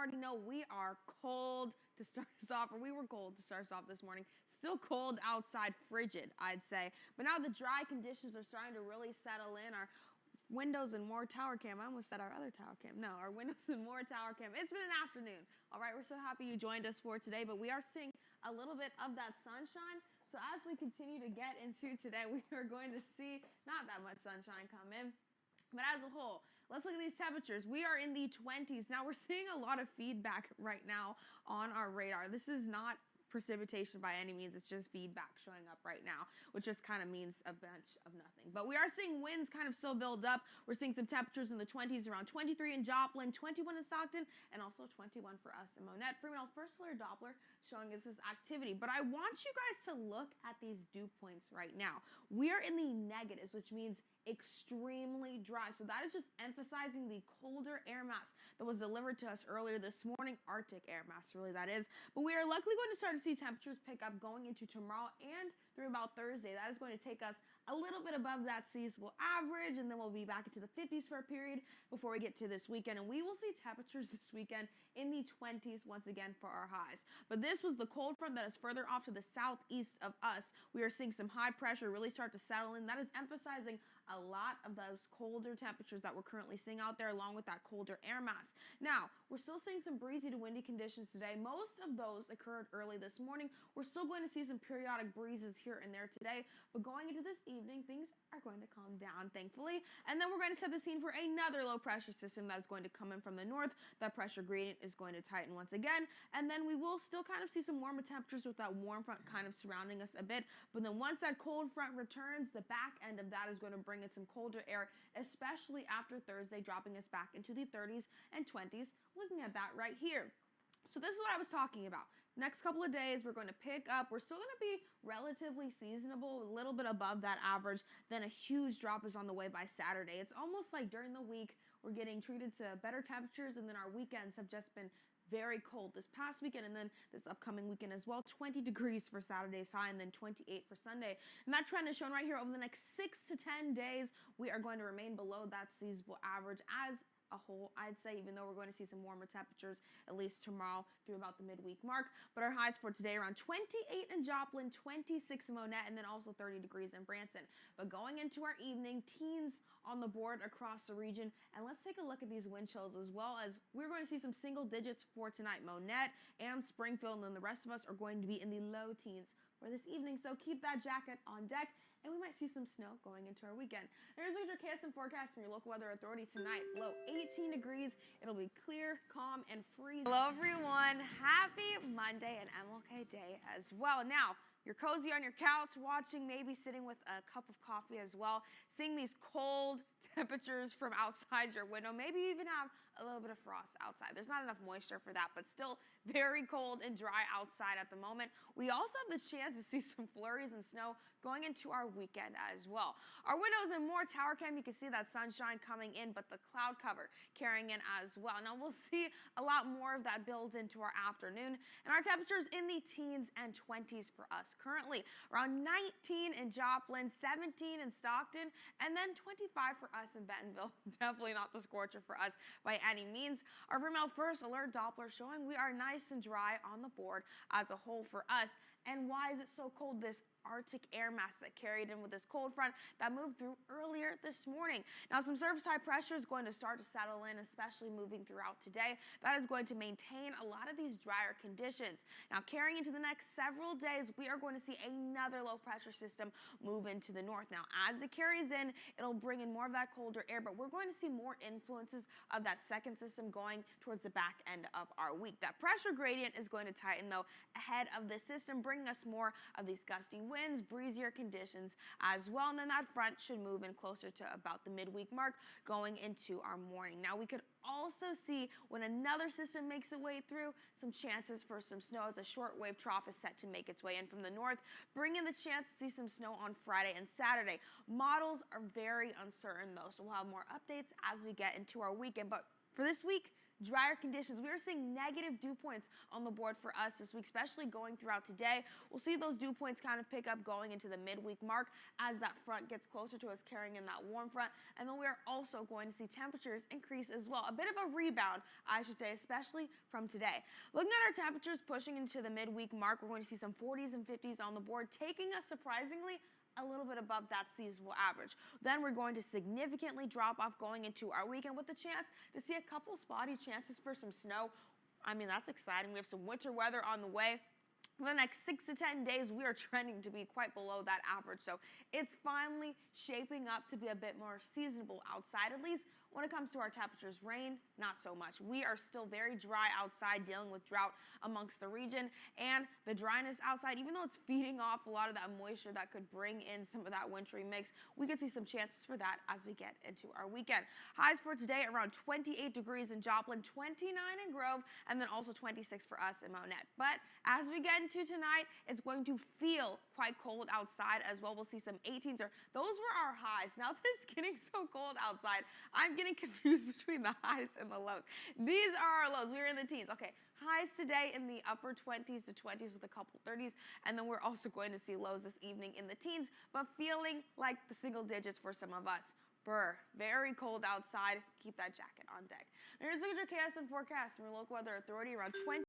already know we are cold to start us off, or we were cold to start us off this morning. Still cold outside, frigid, I'd say. But now the dry conditions are starting to really settle in. Our windows and more tower cam. I almost said our other tower cam. No, our windows and more tower cam. It's been an afternoon. All right, we're so happy you joined us for today, but we are seeing a little bit of that sunshine. So as we continue to get into today, we are going to see not that much sunshine come in. But as a whole, let's look at these temperatures. We are in the 20s. Now, we're seeing a lot of feedback right now on our radar. This is not precipitation by any means. It's just feedback showing up right now, which just kind of means a bunch of nothing. But we are seeing winds kind of still build up. We're seeing some temperatures in the 20s, around 23 in Joplin, 21 in Stockton, and also 21 for us in Monette. Freeman's first solar Doppler showing us this activity. But I want you guys to look at these dew points right now. We are in the negatives, which means extremely dry. So that is just emphasizing the colder air mass that was delivered to us earlier this morning. Arctic air mass, really, that is. But we are likely going to start to see temperatures pick up going into tomorrow and through about Thursday. That is going to take us a little bit above that seasonal average, and then we'll be back into the 50s for a period before we get to this weekend. And we will see temperatures this weekend in the 20s once again for our highs. But this was the cold front that is further off to the southeast of us. We are seeing some high pressure really start to settle in. That is emphasizing a lot of those colder temperatures that we're currently seeing out there, along with that colder air mass. Now, we're still seeing some breezy to windy conditions today. Most of those occurred early this morning. We're still going to see some periodic breezes here and there today, but going into this evening, things are going to calm down, thankfully. And then we're going to set the scene for another low pressure system that is going to come in from the north. That pressure gradient is going to tighten once again. And then we will still kind of see some warmer temperatures with that warm front kind of surrounding us a bit. But then once that cold front returns, the back end of that is going to bring in some colder air, especially after Thursday, dropping us back into the 30s and 20s. Looking at that right here. So this is what I was talking about. Next couple of days, we're going to pick up. We're still going to be relatively seasonable, a little bit above that average. Then a huge drop is on the way by Saturday. It's almost like during the week, we're getting treated to better temperatures, and then our weekends have just been very cold this past weekend, and then this upcoming weekend as well. 20 degrees for Saturday's high, and then 28 for Sunday. And that trend is shown right here. Over the next 6 to 10 days, we are going to remain below that seasonal average as a whole, I'd say, even though we're going to see some warmer temperatures at least tomorrow through about the midweek mark. But our highs for today around 28 in Joplin, 26 in Monette, and then also 30 degrees in Branson. But going into our evening, teens on the board across the region. And let's take a look at these wind chills, as well as we're going to see some single digits for tonight. Monette and Springfield, and then the rest of us are going to be in the low teens for this evening. So keep that jacket on deck, and we might see some snow going into our weekend. Here's your KSM forecast from your local weather authority tonight. Low 18 degrees. It'll be clear, calm, and freezing. Hello, everyone. Happy Monday and MLK Day as well. Now, you're cozy on your couch watching, maybe sitting with a cup of coffee as well, seeing these cold temperatures from outside your window. Maybe you even have a little bit of frost outside. There's not enough moisture for that, but still very cold and dry outside at the moment. We also have the chance to see some flurries and snow going into our weekend as well. Our windows and more tower cam, you can see that sunshine coming in, but the cloud cover carrying in as well. Now we'll see a lot more of that build into our afternoon, and our temperatures in the teens and 20s for us. Currently around 19 in Joplin, 17 in Stockton, and then 25 for us in Bentonville. Definitely not the scorcher for us by any means. Our Vermel first alert Doppler showing we are nice and dry on the board as a whole for us. And why is it so cold? This Arctic air mass that carried in with this cold front that moved through earlier this morning. Now, some surface high pressure is going to start to settle in, especially moving throughout today. That is going to maintain a lot of these drier conditions. Now, carrying into the next several days, we are going to see another low pressure system move into the north. Now, as it carries in, it'll bring in more of that colder air, but we're going to see more influences of that second system going towards the back end of our week. That pressure gradient is going to tighten, though, ahead of the system, bringing us more of these gusty winds, breezier conditions as well. And then that front should move in closer to about the midweek mark going into our morning. Now, we could also see when another system makes its way through, some chances for some snow as a shortwave trough is set to make its way in from the north, bringing the chance to see some snow on Friday and Saturday. Models are very uncertain though, so we'll have more updates as we get into our weekend. But for this week, drier conditions. We are seeing negative dew points on the board for us this week, especially going throughout today. We'll see those dew points kind of pick up going into the midweek mark as that front gets closer to us, carrying in that warm front. And then we are also going to see temperatures increase as well. A bit of a rebound, I should say, especially from today. Looking at our temperatures pushing into the midweek mark, we're going to see some 40s and 50s on the board, taking us surprisingly a little bit above that seasonal average. Then we're going to significantly drop off going into our weekend with the chance to see a couple spotty chances for some snow. I mean, that's exciting. We have some winter weather on the way. For the next 6 to 10 days, we are trending to be quite below that average. So it's finally shaping up to be a bit more seasonable outside, at least when it comes to our temperatures. Rain, not so much. We are still very dry outside, dealing with drought amongst the region, and the dryness outside, even though it's feeding off a lot of that moisture that could bring in some of that wintry mix, we could see some chances for that as we get into our weekend. Highs for today around 28 degrees in Joplin, 29 in Grove, and then also 26 for us in Mount Net. But as we get into tonight, it's going to feel quite cold outside as well. We'll see some 18s, or those were our highs. Now that it's getting so cold outside, I'm getting confused between the highs and the lows. These are our lows. We were in the teens. Okay, highs today in the upper 20s to 20s with a couple 30s, and then we're also going to see lows this evening in the teens, but feeling like the single digits for some of us. Very cold outside. Keep that jacket on deck. Here's the KSN forecast from your local weather authority around 20.